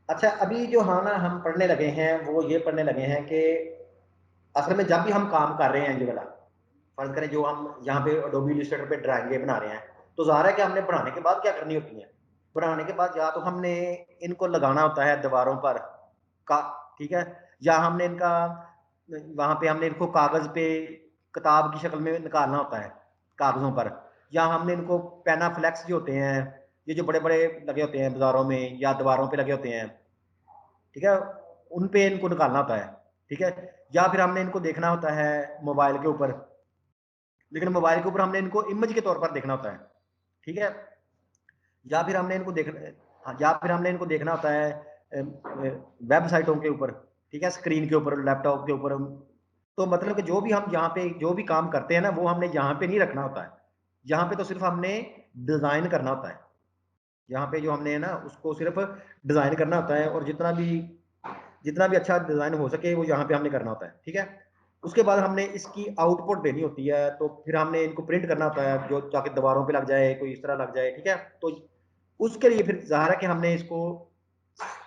अच्छा, अभी जो हाँ ना हम पढ़ने लगे हैं वो ये पढ़ने लगे हैं कि असल में जब भी हम काम कर रहे हैं ये वाला, फर्ज करें जो हम यहाँ पे अडोबी इलस्ट्रेटर पे ड्राइंगें बना रहे हैं, तो ज़ाहिर है कि हमने बनाने के बाद क्या करनी होती है। बनाने के बाद या तो हमने इनको लगाना होता है दीवारों पर का, ठीक है, या हमने इनका वहां पे हमने इनको कागज पे किताब की शक्ल में निकालना होता है कागजों पर, या हमने इनको पेना फ्लेक्स जो होते हैं, ये जो बड़े बड़े लगे होते हैं बाजारों में या दीवारों पे लगे होते हैं, ठीक है, उन पे इनको निकालना होता है, ठीक है, या फिर हमने इनको देखना होता है मोबाइल के ऊपर, लेकिन मोबाइल के ऊपर हमने इनको इमेज के तौर पर देखना होता है, ठीक है, या फिर हमने इनको देखना, हाँ, या फिर हमने इनको देखना होता है वेबसाइटों के ऊपर, ठीक है, स्क्रीन के ऊपर, लैपटॉप के ऊपर। तो मतलब कि जो भी हम यहाँ पे जो भी काम करते हैं ना वो हमने यहाँ पे नहीं रखना होता है, यहाँ पे तो सिर्फ हमने डिजाइन करना होता है, यहाँ पे जो हमने है ना उसको सिर्फ डिजाइन करना होता है, और जितना भी अच्छा डिजाइन हो सके वो यहाँ पे हमने करना होता है, ठीक है। उसके बाद हमने इसकी आउटपुट देनी होती है, तो फिर हमने इनको प्रिंट करना होता है जो ताकि दीवारों पे लग जाए, कोई इस तरह लग जाए, ठीक है। तो उसके लिए फिर ज़ाहिर है कि हमने इसको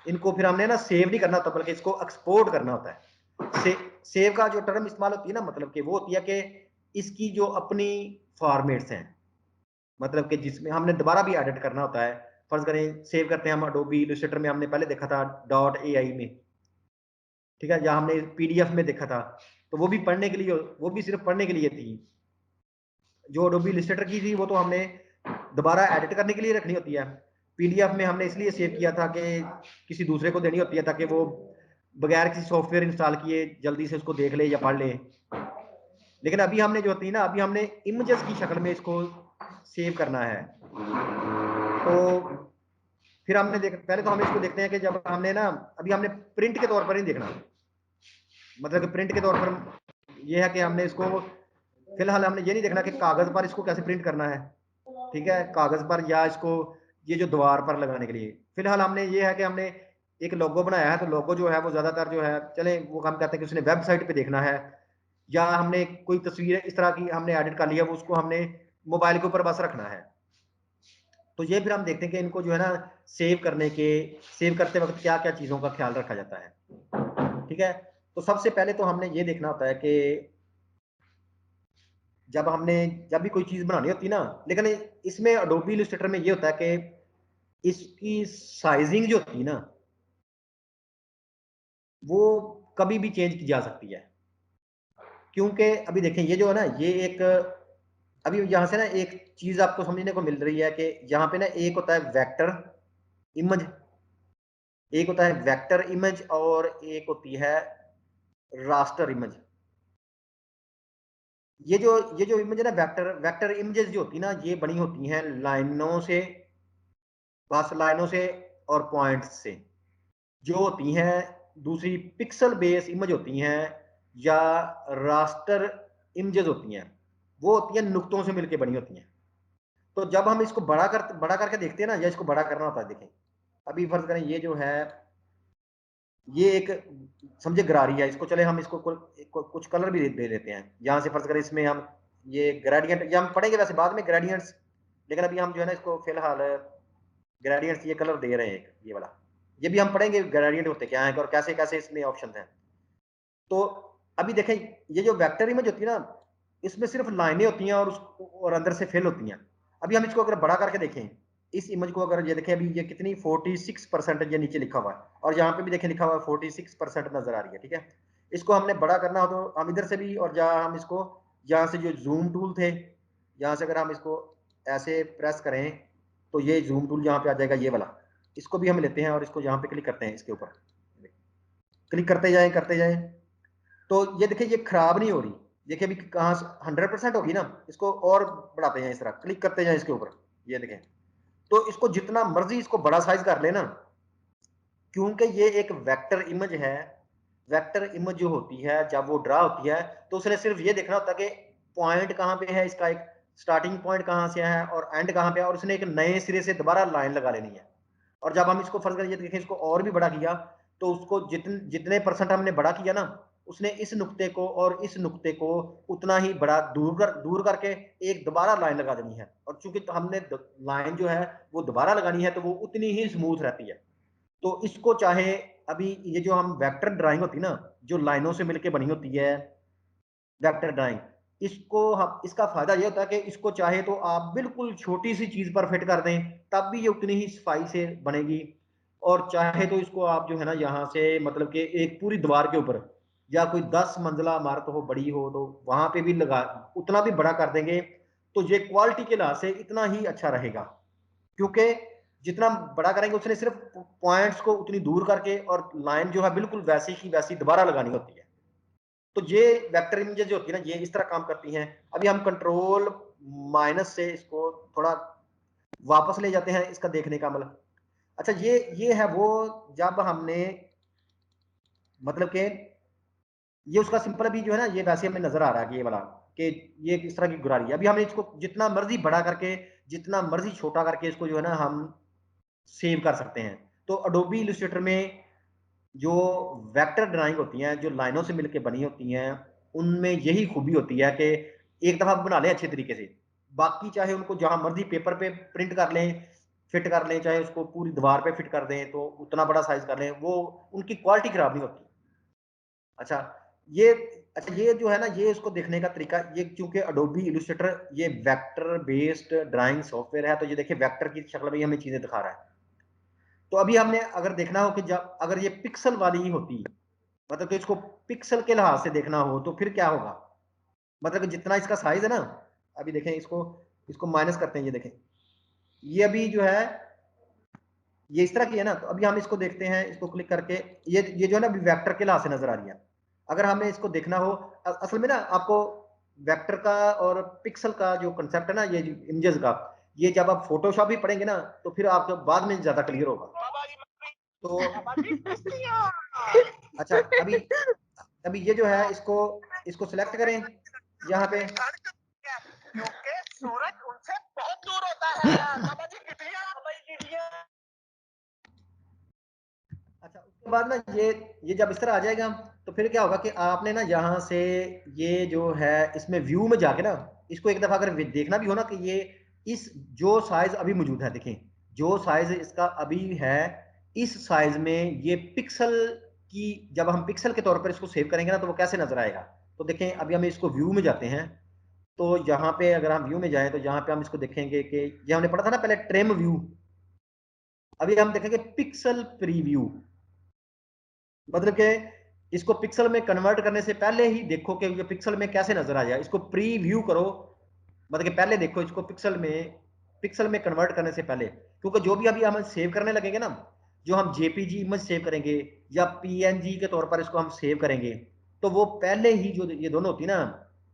इनको फिर हमने ना सेव नहीं करना होता, बल्कि इसको एक्सपोर्ट करना होता है। सेव का जो टर्म इस्तेमाल होती है ना, मतलब कि वो होती है कि इसकी जो अपनी फॉर्मेट्स हैं, मतलब कि जिसमें हमने दोबारा भी एडिट करना होता है। फर्ज करें सेव करते हैं हम अडोबी इलस्ट्रेटर में, हमने पहले देखा था डॉट एआई में, ठीक है, या हमने पीडीएफ में देखा था, तो वो भी पढ़ने के लिए, वो भी सिर्फ पढ़ने के लिए थी। जो अडोबी इलस्ट्रेटर की थी वो तो हमने दोबारा एडिट करने के लिए रखनी होती है। पीडीएफ में हमने इसलिए सेव किया था कि किसी दूसरे को देनी होती है ताकि वो बगैर किसी सॉफ्टवेयर इंस्टॉल किए जल्दी से उसको देख ले या पढ़ ले। लेकिन अभी हमने जो होती है ना, अभी हमने इमेजेस की शक्ल में इसको सेव करना है। तो फिर हमने देख पहले तो हम इसको देखते हैं कि जब हमने ना, अभी हमने प्रिंट के तौर पर नहीं देखना, मतलब कि प्रिंट के तौर पर ये है कि हमने इसको फिलहाल हमने ये नहीं देखना कि कागज पर इसको कैसे प्रिंट करना है, ठीक है, कागज पर या इसको ये जो दीवार पर लगाने के लिए फिलहाल हमने ये है कि हमने एक लोगो बनाया है, तो लोगो जो है वो ज्यादातर जो है चले वो हम कहते हैं कि उसने वेबसाइट पे देखना है, या हमने कोई तस्वीर इस तरह की हमने एडिट कर लिया वो उसको हमने मोबाइल के ऊपर बस रखना है। तो ये फिर हम देखते हैं कि इनको जो है ना सेव करते वक्त क्या क्या चीजों का ख्याल रखा जाता है, ठीक है। तो सबसे पहले तो हमने ये देखना होता है कि जब भी कोई चीज बनानी होती है ना, लेकिन इसमें अडोबी इलस्ट्रेटर में ये होता है कि इसकी साइजिंग जो होती है ना वो कभी भी चेंज की जा सकती है, क्योंकि अभी देखें ये जो है ना ये एक, अभी यहां से ना एक चीज आपको समझने को मिल रही है कि यहाँ पे ना एक होता है वेक्टर इमेज, एक होता है वेक्टर इमेज, और एक होती है रास्टर इमेज। ये जो इमेज है ना, वेक्टर वेक्टर इमेजेस जो होती है ना ये बनी होती हैं लाइनों से, बस लाइनों से और पॉइंट्स से, जो होती हैं दूसरी पिक्सल बेस इमेज होती हैं, या रास्टर इमेजेस होती हैं, वो होती हैं नुक्तों से मिलकर बनी होती हैं। तो जब हम इसको बड़ा करके देखते हैं ना, या इसको बड़ा करना होता है, देखें अभी फर्ज करें ये जो है ये एक समझे गरारी है, इसको चले हम इसको कुछ कलर भी दे देते हैं, यहां से फर्ज करें इसमें हम ये ग्रेडियंट, ये हम पढ़ेंगे वैसे बाद में ग्रेडियंट्स, लेकिन अभी हम जो है ना इसको फिलहाल ग्रेडियंट्स ये कलर दे रहे हैं एक ये वाला, ये भी हम पढ़ेंगे ग्रेडियंट होते क्या है और कैसे कैसे इसमें ऑप्शन हैं। तो अभी देखें ये जो वेक्टर इमेज होती है ना इसमें सिर्फ लाइनें होती हैं और अंदर से फिल होती हैं। अभी हम इसको अगर बड़ा करके देखें, इस इमेज को अगर ये देखें, अभी ये कितनी 46% ये नीचे लिखा हुआ है, और यहाँ पे भी देखें लिखा हुआ है 46% नजर आ रही है, ठीक है। इसको हमने बड़ा करना हो तो हम इधर से भी, और जहाँ हम इसको यहाँ से जो जूम टूल थे, यहाँ से अगर हम इसको ऐसे प्रेस करें तो ये जूम टूल यहाँ पे आ जाएगा ये वाला, इसको भी हम लेते हैं और इसको यहाँ पे क्लिक करते हैं, इसके ऊपर क्लिक करते जाएं, तो ये देखिए ये खराब नहीं हो रही। देखिए अभी कहाँ 100% होगी ना, इसको और बढ़ाते हैं, इस तरह क्लिक करते जाएं इसके ऊपर, ये देखें। तो इसको जितना मर्जी इसको बड़ा साइज कर लेना, क्योंकि ये एक वेक्टर इमेज है। वेक्टर इमेज जो होती है जब वो ड्रा होती है तो उसने सिर्फ ये देखना होता है कि पॉइंट कहाँ पे है, इसका एक स्टार्टिंग पॉइंट कहाँ से है और एंड कहाँ पे है, और उसने एक नए सिरे से दोबारा लाइन लगा लेनी है। और जब हम इसको फर्ज करिए देखें, इसको और भी बड़ा किया तो उसको जितने परसेंट हमने बड़ा किया ना, उसने इस नुक्ते को और इस नुक्ते को उतना ही बड़ा दूर करके एक दोबारा लाइन लगा देनी है। और चूंकि तो हमने लाइन जो है वो दोबारा लगानी है तो वो उतनी ही स्मूथ रहती है। तो इसको चाहे अभी ये जो हम वेक्टर ड्राइंग होती है ना, जो लाइनों से मिलके बनी होती है वेक्टर ड्राइंग, इसको हम इसका फायदा ये होता है कि इसको चाहे तो आप बिल्कुल छोटी सी चीज पर फिट कर दें, तब भी ये उतनी ही सफाई से बनेगी। और चाहे तो इसको आप जो है ना यहाँ से मतलब कि एक पूरी दीवार के ऊपर या कोई 10 मंजिला इमारत हो बड़ी हो तो वहां पे भी लगा, उतना भी बड़ा कर देंगे तो ये क्वालिटी के लिहाज से इतना ही अच्छा रहेगा। क्योंकि जितना बड़ा करेंगे उसने सिर्फ पॉइंट्स को उतनी दूर करके और लाइन जो है बिल्कुल वैसी की वैसी दोबारा लगानी होती है। तो ये वेक्टर इमेजेस जो होती है ना, ये इस तरह काम करती हैं। अभी हम कंट्रोल माइनस से इसको थोड़ा वापस ले जाते हैं, इसका देखने का मतलब। अच्छा, ये है वो जब हमने मतलब कि ये उसका सिंपल अभी जो है ना, ये वैसे हमें नजर आ रहा है कि ये वाला कि ये किस तरह की गुरारी है। अभी हमने इसको जितना मर्जी बड़ा करके जितना मर्जी छोटा करके इसको जो है ना हम सेव कर सकते हैं। तो अडोबी इलस्ट्रेटर में जो वेक्टर ड्राइंग होती हैं, जो लाइनों से मिलकर बनी होती हैं, उनमें यही खूबी होती है कि एक दफा बना लें अच्छे तरीके से, बाकी चाहे उनको जहां मर्जी पेपर पे प्रिंट कर लें, फिट कर लें, चाहे उसको पूरी दीवार पे फिट कर दें, तो उतना बड़ा साइज कर लें, वो उनकी क्वालिटी खराब नहीं होती। अच्छा, ये अच्छा ये जो है ना, ये इसको देखने का तरीका, ये चूंकि अडोबी इलस्ट्रेटर ये वेक्टर बेस्ड ड्राइंग सॉफ्टवेयर है, तो ये देखिए वेक्टर की शक्ल में हमें चीजें दिखा रहा है। तो अभी हमने अगर देखना हो कि जब अगर ये पिक्सल वाली ही होती, मतलब तो इसको पिक्सल के लिहाज से देखना हो तो फिर क्या होगा, मतलब कि जितना इसका साइज है ना, अभी देखें इसको, इसको माइनस करते हैं, ये देखें, ये अभी जो है ये इस तरह की है ना। तो अभी हम इसको देखते हैं, इसको क्लिक करके, ये जो है ना अभी वेक्टर के लिहाज से नजर आ रही है। अगर हमें इसको देखना हो, असल में ना आपको वेक्टर का और पिक्सल का जो कंसेप्ट है ना, ये इमेजेस का, ये जब आप फोटोशॉप भी पढ़ेंगे ना तो फिर आपको बाद में ज्यादा क्लियर होगा। तो अच्छा, अभी अभी ये जो है इसको इसको सिलेक्ट करें यहाँ पे। क्योंकि सूरज उनसे बहुत दूर होता है। अच्छा, उसके बाद ना ये जब इस तरह आ जाएगा तो फिर क्या होगा कि आपने ना यहाँ से ये जो है इसमें व्यू में जाके ना इसको एक दफा अगर देखना भी हो ना कि ये इस जो साइज अभी मौजूद है, देखें जो साइज इसका अभी है, इस साइज में ये पिक्सल की, जब हम पिक्सल के तौर पर इसको सेव करेंगे ना तो वो कैसे नजर आएगा। तो देखें, अभी हम इसको व्यू में जाते हैं, तो यहाँ पे अगर हम व्यू में जाएं तो यहाँ पे हम इसको देखेंगे कि ये हमने पढ़ा था ना पहले ट्रिम व्यू, अभी हम देखेंगे पिक्सल प्रीव्यू। मतलब कि इसको पिक्सल में कन्वर्ट करने से पहले ही देखो कि ये पिक्सल में कैसे नजर आ जाए, इसको प्री व्यू करो, मतलब कि पहले देखो इसको पिक्सल में कन्वर्ट करने से पहले। क्योंकि जो भी अभी हम सेव करने लगेंगे ना, जो हम जेपीजी इमेज सेव करेंगे या पीएनजी के तौर पर इसको हम सेव करेंगे, तो वो पहले ही जो ये दोनों होती है ना,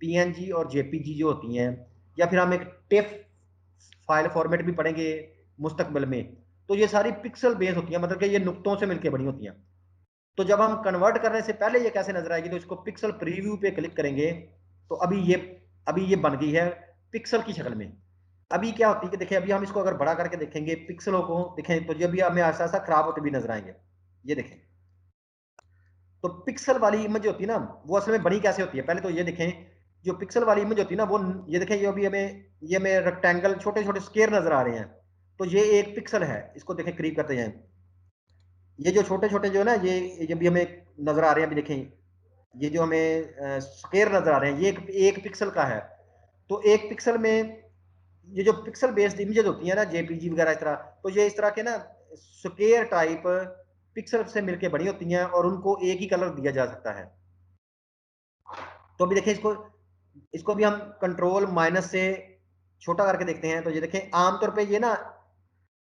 पीएनजी और जेपीजी जो होती हैं, या फिर हम एक टेफ फाइल फॉर्मेट भी पढ़ेंगे मुस्तकबिल में, तो ये सारी पिक्सल बेस होती है, मतलब कि ये नुक्तों से मिलकर बनी होती हैं। तो जब हम कन्वर्ट करने से पहले ये कैसे नजर आएगी, तो इसको पिक्सल प्रीव्यू पे क्लिक करेंगे तो अभी ये बन गई है पिक्सल की शक्ल में। अभी क्या होती है कि देखिए, अभी हम इसको अगर बड़ा करके देखेंगे पिक्सलों को देखें तो ये भी हमें ऐसा ऐसा खराब होते भी नजर आएंगे। ये देखें, तो पिक्सल वाली इमेज होती है ना, वो असल में बनी कैसे होती है, पहले तो ये देखें, जो पिक्सल वाली इमेज होती है ना वो, ये देखें, ये अभी हमें रेक्टेंगल छोटे छोटे स्केयर नजर आ रहे हैं, तो ये एक पिक्सल है। इसको देखें, करीब करते हैं, ये जो छोटे छोटे जो है ना, ये भी हमें नजर आ रहे हैं, अभी देखें, ये जो हमें स्क्वायर नजर आ रहे हैं, ये एक पिक्सल का है। तो एक पिक्सल में ये जो पिक्सल बेस्ड इमेजेस होती हैं ना, जेपीजी वगैरह इस तरह, तो ये इस तरह के ना स्क्वायर टाइप पिक्सल से मिलके बनी होती हैं और उनको एक ही कलर दिया जा सकता है। तो अभी देखें, इसको इसको भी हम कंट्रोल माइनस से छोटा करके देखते हैं, तो ये देखें आमतौर पे ये ना,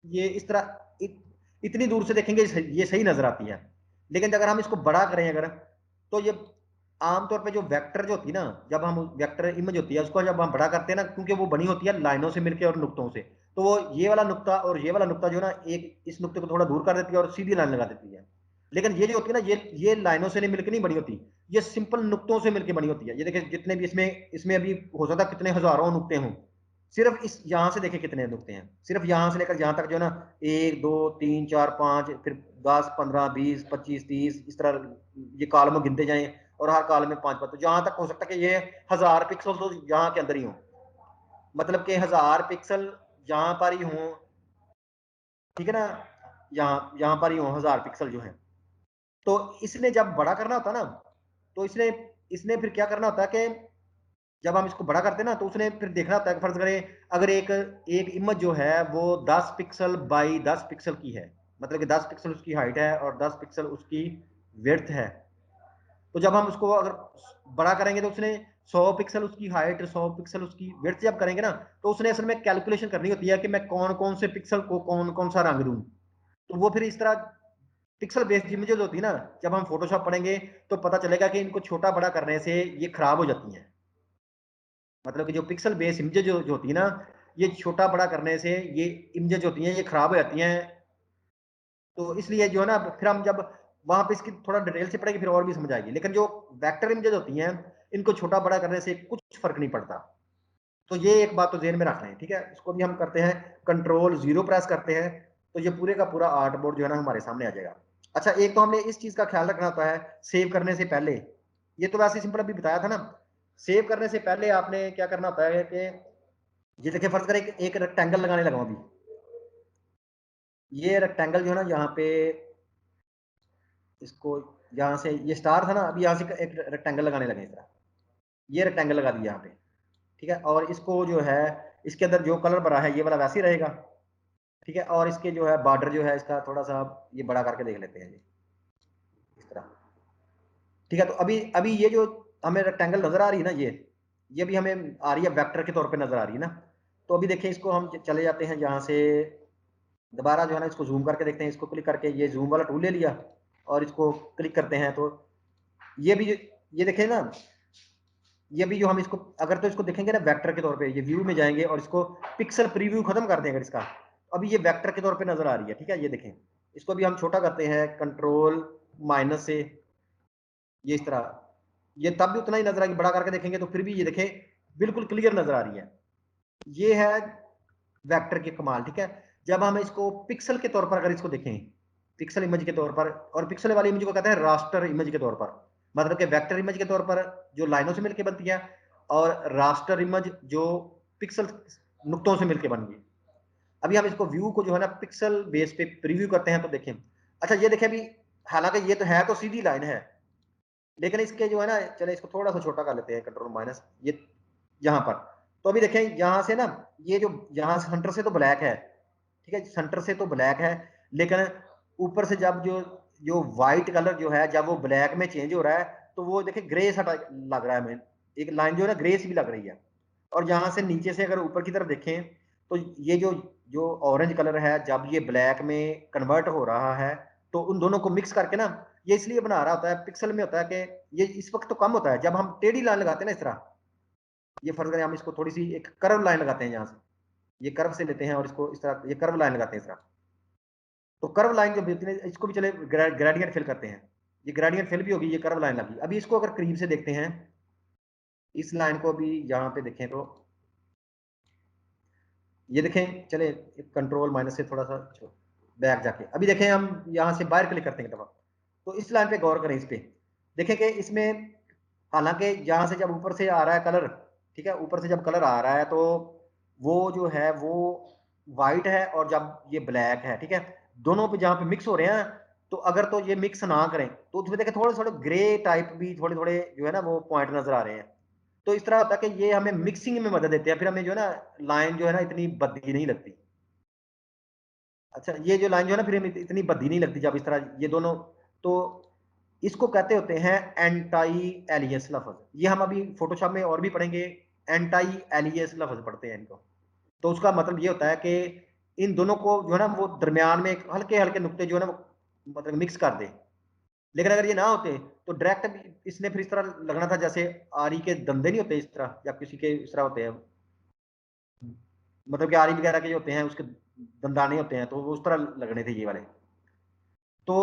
ये इस तरह इतनी दूर से देखेंगे ये सही नजर आती है। लेकिन अगर हम इसको बड़ा करें अगर, तो ये आमतौर पे जो वेक्टर जो होती है ना, जब हम वेक्टर इमेज होती है उसको जब हम बड़ा करते हैं ना, क्योंकि वो बनी होती है लाइनों से मिलकर और नुक्तों से, तो वो ये वाला नुक्ता और ये वाला नुक्ता जो है ना, एक इस नुक्ते को थोड़ा दूर कर देती है और सीधी लाइन लगा देती है। लेकिन ये जो होती है ना, ये लाइनों से नहीं मिलकर नहीं बनी होती, ये सिंपल नुक्तों से मिलकर बनी होती है। ये देखिए, जितने भी इसमें इसमें अभी हो सकता है कितने हजारों नुक्ते हों, सिर्फ इस यहां से देखें कितने नुक्ते हैं, सिर्फ यहां से लेकर यहां तक जो है ना, 1 2 3 4 5, फिर 10 15 20 25 30 इस तरह ये कॉलम गिनते जाएं, और हर कॉलम में 5 5, तो जहां तक हो सकता है कि ये 1000 पिक्सल तो यहाँ के अंदर ही हो, मतलब कि 1000 पिक्सल जहां पर ही हों, ठीक है ना। यहाँ पर ही हो 1000 पिक्सल जो है। तो इसने जब बड़ा करना होता है ना, तो इसने इसने फिर क्या करना होता है कि जब हम इसको बड़ा करते हैं ना, तो उसने फिर देखना होता है कि फर्ज करें अगर एक एक इमेज जो है वो 10 पिक्सल बाई 10 पिक्सल की है, मतलब कि 10 पिक्सल उसकी हाइट है और 10 पिक्सल उसकी विड्थ है। तो जब हम उसको अगर बड़ा करेंगे तो उसने 100 पिक्सल उसकी हाइट, 100 पिक्सल उसकी विड्थ जब करेंगे ना, तो उसने असल में कैलकुलेशन करनी होती है कि मैं कौन कौन से पिक्सल को कौन कौन सा रंग दूं। तो वो फिर इस तरह पिक्सल बेस्ड इमेजेस होती है ना, जब हम फोटोशॉप पढ़ेंगे तो पता चलेगा कि इनको छोटा बड़ा करने से ये खराब हो जाती हैं। मतलब कि जो पिक्सल बेस्ड इमेजेस जो होती है ना, ये छोटा बड़ा करने से ये इमेजेस होती हैं ये खराब हो जाती हैं। तो इसलिए जो है ना, फिर हम जब वहां पे इसकी थोड़ा डिटेल से पढ़ेंगे फिर और भी समझ आएगी। लेकिन जो वेक्टर इमेजेस होती हैं इनको छोटा बड़ा करने से कुछ फर्क नहीं पड़ता। तो ये एक बात तो ज़हन में रख लें, ठीक है। इसको भी हम करते हैं, कंट्रोल 0 प्रेस करते हैं, तो ये पूरे का पूरा आर्ट बोर्ड जो है ना हमारे सामने आ जाएगा। अच्छा, एक तो हमने इस चीज़ का ख्याल रखना होता है सेव करने से पहले। ये तो वैसे सिंपल अभी बताया था ना। सेव करने से पहले आपने क्या करना होता है कि ये देखिए फर्ज करें एक रेक्टेंगल लगाने लगा अभी। ये रेक्टेंगल जो है ना यहाँ पे, इसको यहाँ से ये स्टार था ना, अभी यहाँ से एक रेक्टेंगल लगाने लगे इस तरह। ये रेक्टेंगल लगा दिया यहाँ पे, ठीक है। और इसको जो है इसके अंदर जो कलर भरा है ये वाला वैसे ही रहेगा, ठीक है। और इसके जो है बॉर्डर जो है इसका थोड़ा सा ये बड़ा करके देख लेते हैं जी, इस तरह, ठीक है। तो अभी अभी ये जो हमें रेक्टेंगल नजर आ रही है ना, ये भी हमें आ रही है वेक्टर के तौर पे नजर आ रही है ना। तो अभी देखिए इसको हम चले जाते हैं यहाँ से, दोबारा जो है ना इसको जूम करके देखते हैं। इसको क्लिक करके ये जूम वाला टूल ले लिया और इसको क्लिक करते हैं, तो ये भी ये देखें ना, ये भी जो हम इसको अगर तो इसको देखेंगे ना वेक्टर के तौर पे, ये व्यू में जाएंगे और इसको पिक्सल प्रीव्यू खत्म कर देंगे इसका, अभी ये वेक्टर के तौर पे नजर आ रही है, ठीक है। ये देखें, इसको भी हम छोटा करते हैं कंट्रोल माइनस से, ये इस तरह, ये तब भी उतना ही नजर आएगी। बड़ा करके देखेंगे तो फिर भी ये देखें बिल्कुल क्लियर नजर आ रही है। ये है वेक्टर की कमाल, ठीक है। जब हम इसको पिक्सल के तौर पर अगर इसको देखें, पिक्सल इमेज के तौर पर, और पिक्सल वाली इमेज को कहते हैं रास्टर इमेज के तौर पर, मतलब कि वेक्टर इमेज के तौर पर जो लाइनों से मिलकर बनती है, और रास्टर इमेज जो पिक्सल नुक्तों से मिलकर बन गई। अभी हम इसको व्यू को जो है ना पिक्सल बेस पे प्रीव्यू करते हैं, तो देखें, अच्छा ये देखें अभी, हालांकि ये तो है तो सीधी लाइन है, लेकिन इसके जो है ना, चले इसको थोड़ा सा छोटा कर लेते हैं कंट्रोल माइनस, ये यहाँ पर। तो अभी देखें यहाँ से ना, ये जो यहाँ से सेंटर से तो ब्लैक है, ठीक है, सेंटर से तो ब्लैक है, लेकिन ऊपर से जब जो जो व्हाइट कलर जो है जब वो ब्लैक में चेंज हो रहा है, तो वो देखिए ग्रे सा लग रहा है हमें, एक लाइन जो है ना ग्रे सी भी लग रही है। और यहाँ से नीचे से अगर ऊपर की तरफ देखें, तो ये जो जो ऑरेंज कलर है जब ये ब्लैक में कन्वर्ट हो रहा है, तो उन दोनों को मिक्स करके ना, ये इसलिए बना रहा होता है, पिक्सल में होता है कि ये इस वक्त तो कम होता है जब हम टेढ़ी लाइन लगाते हैं ना इस तरह। ये फर्ज करें हम इसको थोड़ी सी एक कर्व लाइन लगाते हैं यहाँ से, ये कर्व से लेते हैं और इसको इस तरह ये कर्व लाइन लगाते हैं इस तरह। तो कर्व लाइन जो होती है इसको भी चले ग्रेडियंट फिल करते हैं, ये ग्रेडियंट फिल भी होगी, ये कर्व लाइन लगी। अभी इसको अगर करीब से देखते हैं, इस लाइन को भी यहाँ पे देखें तो ये देखें, चले कंट्रोल माइनस से थोड़ा सा बैक जाके अभी देखें, हम यहाँ से बाहर क्लिक करते हैं दफा, तो इस लाइन पे गौर करें, इस पे देखें कि इसमें, हालांकि यहाँ से जब ऊपर से आ रहा है कलर, ठीक है, ऊपर से जब कलर आ रहा है तो वो जो है वो वाइट है, और जब ये ब्लैक है, ठीक है, दोनों पे जहाँ पे मिक्स हो रहे हैं, तो अगर तो ये मिक्स ना करें तो उसमें देखें थोड़े थोड़े ग्रे टाइप भी थोड़े थोड़े जो है ना वो पॉइंट नजर आ रहे हैं। तो इस तरह होता है कि ये हमें मिक्सिंग में मदद देते हैं, फिर हमें जो है ना लाइन जो है ना इतनी भद्दी नहीं लगती। अच्छा, ये जो लाइन जो है ना फिर हमें इतनी भद्दी नहीं लगती जब इस तरह ये दोनों, तो इसको कहते होते हैं एंटाई एलियस लफ्ज। ये हम अभी फोटोशॉप में और भी पढ़ेंगे, एंटाई एलियस लफ्ज पढ़ते हैं इनको। तो उसका मतलब ये होता है कि इन दोनों को जो है ना वो दरमियान में एक हल्के हल्के नुक्ते जो है ना वो मतलब मिक्स कर दे। लेकिन अगर ये ना होते तो डायरेक्ट इसने फिर इस तरह लगना था जैसे आरी के धंधे नहीं होते इस तरह, या किसी के इस तरह होते हैं, मतलब कि आरी वगैरह के जो होते हैं उसके दंदाने होते हैं, तो वो उस तरह लगने थे ये वाले। तो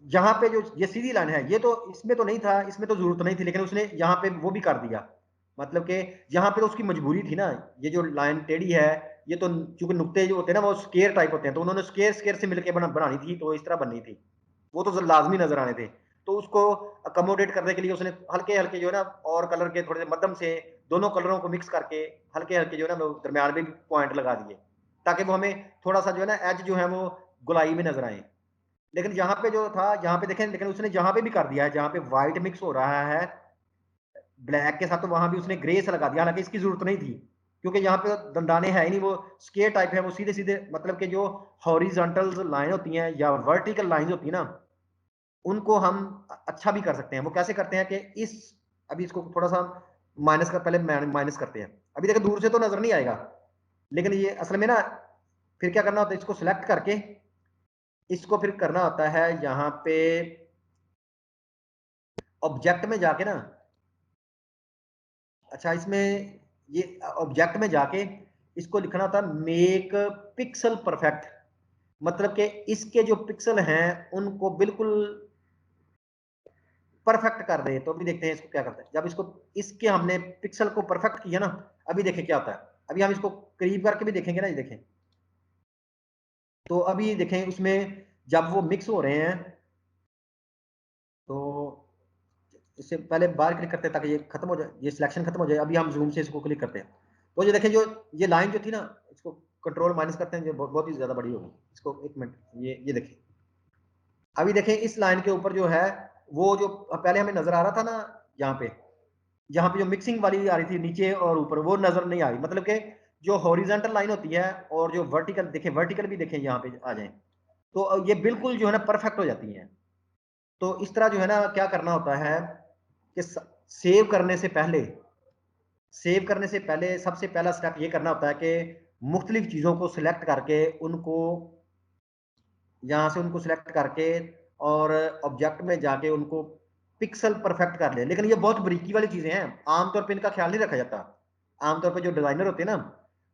यहाँ पे जो ये सीधी लाइन है, ये तो इसमें तो नहीं था, इसमें तो जरूरत नहीं थी, लेकिन उसने यहाँ पे वो भी कर दिया, मतलब कि यहाँ पे तो उसकी मजबूरी थी ना। ये जो लाइन टेढ़ी है, ये तो चूंकि नुक्ते जो होते हैं ना वो स्केयर टाइप होते हैं, तो उन्होंने स्केयर स्केयर से मिलकर बनानी थी, तो इस तरह बननी थी, वो तो लाजमी नजर आने थे। तो उसको अकोमोडेट करने के लिए उसने हल्के हल्के जो है ना और कलर के थोड़े मध्यम से दोनों कलरों को मिक्स करके हल्के हल्के जो है ना दरमियान में भी पॉइंट लगा दिए। ताकि वो हमें थोड़ा सा जो है ना एज जो है वो गुलाई में नजर आए। लेकिन यहाँ पे जो था, यहाँ पे देखें, लेकिन उसने जहाँ पे भी कर दिया है, जहाँ पे व्हाइट मिक्स हो रहा है ब्लैक के साथ, तो वहां भी उसने ग्रे से लगा दिया, हालांकि इसकी जरूरत नहीं थी, क्योंकि यहाँ पे दंदाने है ही नहीं, वो स्केयर टाइप है, वो सीधे सीधे, मतलब कि जो हॉरिजॉन्टल लाइन होती हैं या वर्टिकल लाइन होती है ना, उनको हम अच्छा भी कर सकते हैं। वो कैसे करते हैं कि इस, अभी इसको थोड़ा सा माइनस कर, पहले माइनस करते हैं। अभी देखो दूर से तो नजर नहीं आएगा, लेकिन ये असल में ना फिर क्या करना होता है, इसको सिलेक्ट करके इसको फिर करना होता है यहाँ पे ऑब्जेक्ट में जाके ना, अच्छा इसमें ये ऑब्जेक्ट में जाके इसको लिखना होता है मेक पिक्सल परफेक्ट, मतलब कि इसके जो पिक्सल हैं उनको बिल्कुल परफेक्ट कर दे। तो अभी देखते हैं इसको क्या करते हैं, जब इसको इसके हमने पिक्सल को परफेक्ट किया ना, अभी देखें क्या होता है। अभी हम इसको करीब करके भी देखेंगे ना, ये देखें, तो अभी देखें उसमें जब वो मिक्स हो रहे हैं, तो इससे पहले बाहर क्लिक करते हैं ताकि ये खत्म हो जाए, ये सिलेक्शन खत्म हो जाए। अभी हम जूम से इसको क्लिक करते हैं, तो ये देखें जो ये लाइन जो थी ना, इसको कंट्रोल माइनस करते हैं, जो बहुत ही ज्यादा बड़ी होगी। इसको एक मिनट, ये देखें, अभी देखें इस लाइन के ऊपर जो है, वो जो पहले हमें नजर आ रहा था ना, यहाँ पे जो मिक्सिंग वाली आ रही थी नीचे और ऊपर, वो नजर नहीं आ रही। मतलब कि जो हॉरिजॉन्टल लाइन होती है और जो वर्टिकल, देखें वर्टिकल भी देखें, यहाँ पे आ जाए तो ये बिल्कुल जो है ना परफेक्ट हो जाती हैं। तो इस तरह जो है ना क्या करना होता है कि सेव करने से पहले, सबसे पहला स्टेप ये करना होता है कि मुख्तलिफ चीजों को सिलेक्ट करके उनको, यहाँ से उनको सिलेक्ट करके और ऑब्जेक्ट में जाके उनको पिक्सल परफेक्ट कर ले। लेकिन ये बहुत बारीकी वाली चीजें हैं, आमतौर पे इनका ख्याल नहीं रखा जाता। आमतौर पे जो डिजाइनर होते हैं ना,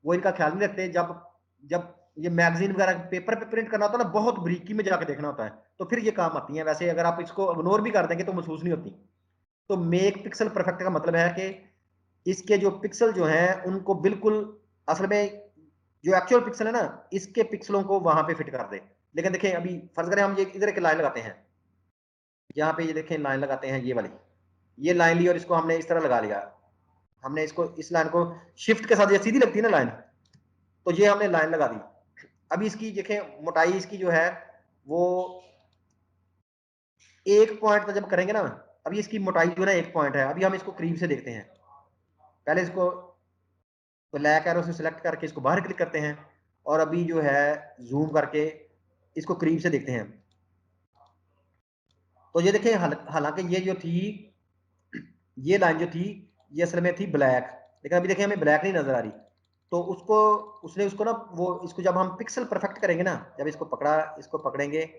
वो इनका ख्याल नहीं रखते। जब जब ये मैगजीन वगैरह पेपर पे प्रिंट करना होता है ना, बहुत बारीकी में जाके देखना होता है, तो फिर ये काम आती है। वैसे अगर आप इसको इग्नोर भी कर देंगे तो महसूस नहीं होती। तो मेक पिक्सल परफेक्ट का मतलब है कि इसके जो पिक्सल जो हैं उनको बिल्कुल, असल में जो एक्चुअल पिक्सल है ना, इसके पिक्सलों को वहां पे फिट कर दे। लेकिन देखें अभी फर्ज करें हम ये इधर एक लाइन लगाते हैं, यहाँ पे ये देखें लाइन लगाते हैं, ये वाली, ये लाइन ली और इसको हमने इस तरह लगा लिया। हमने इसको, इस लाइन को शिफ्ट के साथ, ये सीधी लगती है ना लाइन, तो ये हमने लाइन लगा दी। अभी इसकी देखें मोटाई इसकी जो है वो 1 पॉइंट तक जब करेंगे ना, अभी इसकी मोटाई जो है ना 1 पॉइंट है। अभी हम इसको करीब से देखते हैं, पहले इसको ब्लैक एरो से सिलेक्ट करके इसको बाहर क्लिक करते हैं, और अभी जो है जूम करके इसको करीब से देखते हैं। तो ये देखें, हालांकि ये जो थी, ये लाइन जो थी, ये असल में थी ब्लैक, लेकिन अभी देखें हमें ब्लैक नहीं नजर आ रही। तो उसको, उसने उसको ना, वो इसको जब हम पिक्सल परफेक्ट करेंगे ना, जब इसको पकड़ा, इसको पकड़ेंगे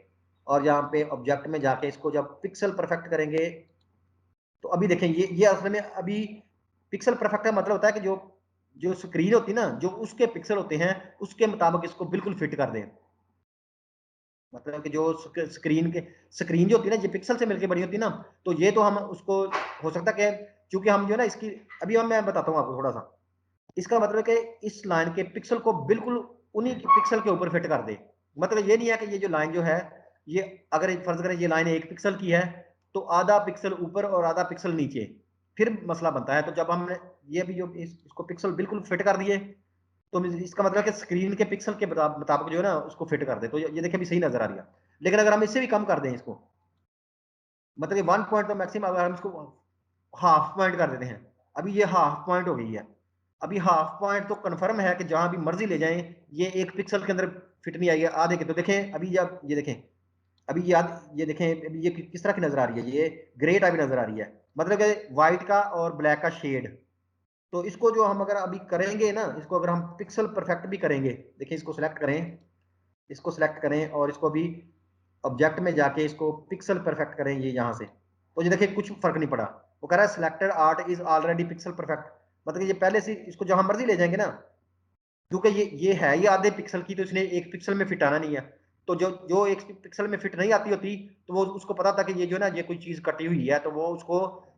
और यहाँ पे ऑब्जेक्ट में जाके इसको जब पिक्सल परफेक्ट करेंगे, तो अभी देखें ये असल में अभी पिक्सल परफेक्ट का मतलब होता है कि जो जो स्क्रीन होती है ना, जो उसके पिक्सल होते हैं उसके मुताबिक इसको बिल्कुल फिट कर दें। मतलब कि जो स्क्रीन जो होती है ना, ये पिक्सल से मिलकर बनी होती है ना, तो ये तो हम उसको, हो सकता है कि चूंकि हम जो है ना इसकी, अभी हम, मैं बताता हूँ आपको थोड़ा सा, इसका मतलब है कि इस लाइन के पिक्सल को बिल्कुल उन्हीं के पिक्सल के ऊपर फिट कर दे। मतलब ये नहीं है कि ये जो लाइन जो है, ये अगर फर्ज करें ये लाइन 1 पिक्सल की है, तो आधा पिक्सल ऊपर और आधा पिक्सल नीचे, फिर मसला बनता है। तो जब हमने ये भी जो इसको पिक्सल बिल्कुल फिट कर दिए, तो इसका मतलब कि स्क्रीन के पिक्सल के मुताबिक जो है ना उसको फिट कर दे, तो ये देखिए अभी सही नजर आ रही है। लेकिन अगर हम इससे भी कम कर दें इसको, मतलब ये 1 पॉइंट तो मैक्सिमम, अगर हम इसको हाफ पॉइंट कर देते हैं, अभी ये हाफ पॉइंट हो गई है। अभी हाफ पॉइंट तो कंफर्म है कि जहां भी मर्जी ले जाएं, ये 1 पिक्सल के अंदर फिट नहीं आई है आधे के। तो देखें अभी जब ये देखें, अभी ये देखें, अभी ये किस तरह की नजर आ रही है, ये ग्रे टाइप नजर आ रही है, मतलब कि व्हाइट का और ब्लैक का शेड। तो इसको जो हम अगर अभी करेंगे ना, इसको अगर हम पिक्सल परफेक्ट भी करेंगे, देखिए इसको सिलेक्ट करें, इसको सिलेक्ट करें और इसको भी ऑब्जेक्ट में जाके इसको पिक्सल परफेक्ट करें, ये यहाँ से, तो ये देखिए कुछ फर्क नहीं पड़ा। वो कह रहा है selected art is already pixel perfect, मतलब ये पहले से इसको जहां मर्जी ले जाएंगे ना, क्योंकि ये है ये आधे पिक्सल की, तो इसने 1 पिक्सल में फिट आना नहीं है। तो जो जो 1 पिक्सल में फिट नहीं आती होती, तो वो उसको पता था कि ये जो है ना ये कोई चीज कटी हुई है, तो वो उसको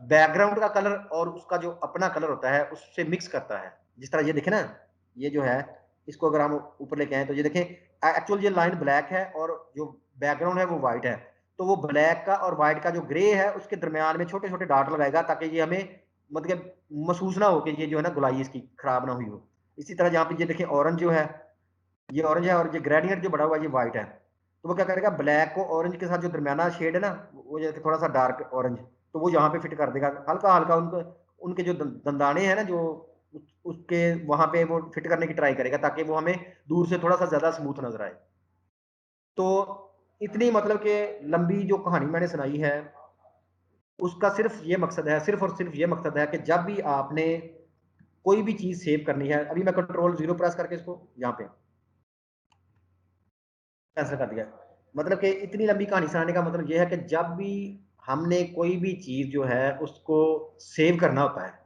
बैकग्राउंड का कलर और उसका जो अपना कलर होता है उससे मिक्स करता है। जिस तरह ये देखे ना, ये जो है, इसको अगर हम ऊपर लेके आए तो ये देखें, एक्चुअल ये लाइन ब्लैक है और जो बैकग्राउंड है वो व्हाइट है। तो वो ब्लैक का और व्हाइट का जो ग्रे है उसके दरमियान में छोटे छोटे डाट लगाएगा, ताकि ये हमें मतलब महसूस ना हो कि ये जो है ना गुलाई इसकी खराब ना हुई हो। इसी तरह यहाँ पे ये देखें ऑरेंज जो है, ये ऑरेंज है और ये ग्रेडियंट जो बढ़ा हुआ है ये व्हाइट है। तो वो क्या करेगा, ब्लैक को ऑरेंज के साथ जो दरमियाना शेड है ना, वो जैसे थोड़ा सा डार्क ऑरेंज, तो वो यहाँ पे फिट कर देगा हल्का हल्का, उनको उनके जो दंदाने हैं ना जो उसके वहां पे वो फिट करने की ट्राई करेगा, ताकि वो हमें दूर से थोड़ा सा ज्यादा स्मूथ नजर आए। तो इतनी मतलब कि लंबी जो कहानी मैंने सुनाई है, उसका सिर्फ ये मकसद है, सिर्फ और सिर्फ ये मकसद है कि जब भी आपने कोई भी चीज सेव करनी है, अभी मैं कंट्रोल 0 प्रेस करके इसको यहाँ पे कैंसिल कर दिया। मतलब कि इतनी लंबी कहानी सुनाने का मतलब ये है कि जब भी हमने कोई भी चीज जो है उसको सेव करना होता है,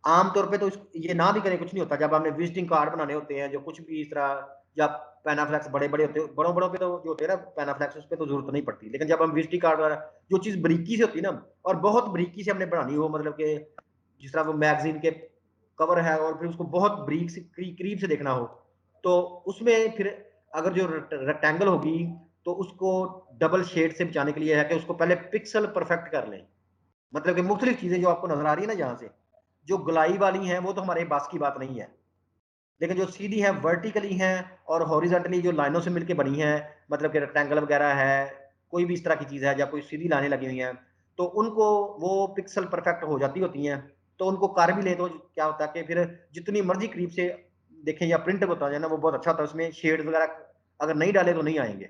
आमतौर पे तो ये ना भी करें कुछ नहीं होता। जब हमने विजिटिंग कार्ड बनाने होते हैं, जो कुछ भी इस तरह, या पेनाफ्लेक्स बड़े बड़े होते हैं, बड़ों बड़ों पे तो जो होते हैं ना पेनाफ्लेक्स, उस पे तो जरूरत नहीं पड़ती। लेकिन जब हम विजिटिंग कार्ड वगैरह, जो चीज बरीकी से होती है ना, और बहुत बरीकी से हमने बनानी हो, मतलब कि जिस तरह वो मैगजीन के कवर है और फिर उसको बहुत बरीक से करीब से देखना हो, तो उसमें फिर अगर जो रेक्टेंगल होगी, तो उसको डबल शेड से बचाने के लिए है कि उसको पहले पिक्सल परफेक्ट कर लें। मतलब कि मुख्तलिफ चीजें जो आपको नजर आ रही है ना यहाँ से, जो गुलाई वाली हैं वो तो हमारे बस की बात नहीं है, लेकिन जो सीधी है वर्टिकली हैं और हॉरिजॉन्टली जो लाइनों से मिलके बनी है, मतलब कि रेक्टेंगल वगैरह है, कोई भी इस तरह की चीज है, या कोई सीधी लाइनें लगी हुई हैं, तो उनको वो पिक्सल परफेक्ट हो जाती होती हैं। तो उनको कर भी ले तो क्या होता है कि फिर जितनी मर्जी करीब से देखें या प्रिंट होता है ना, वो बहुत अच्छा होता है, उसमें शेड वगैरह अगर नहीं डाले तो नहीं आएंगे।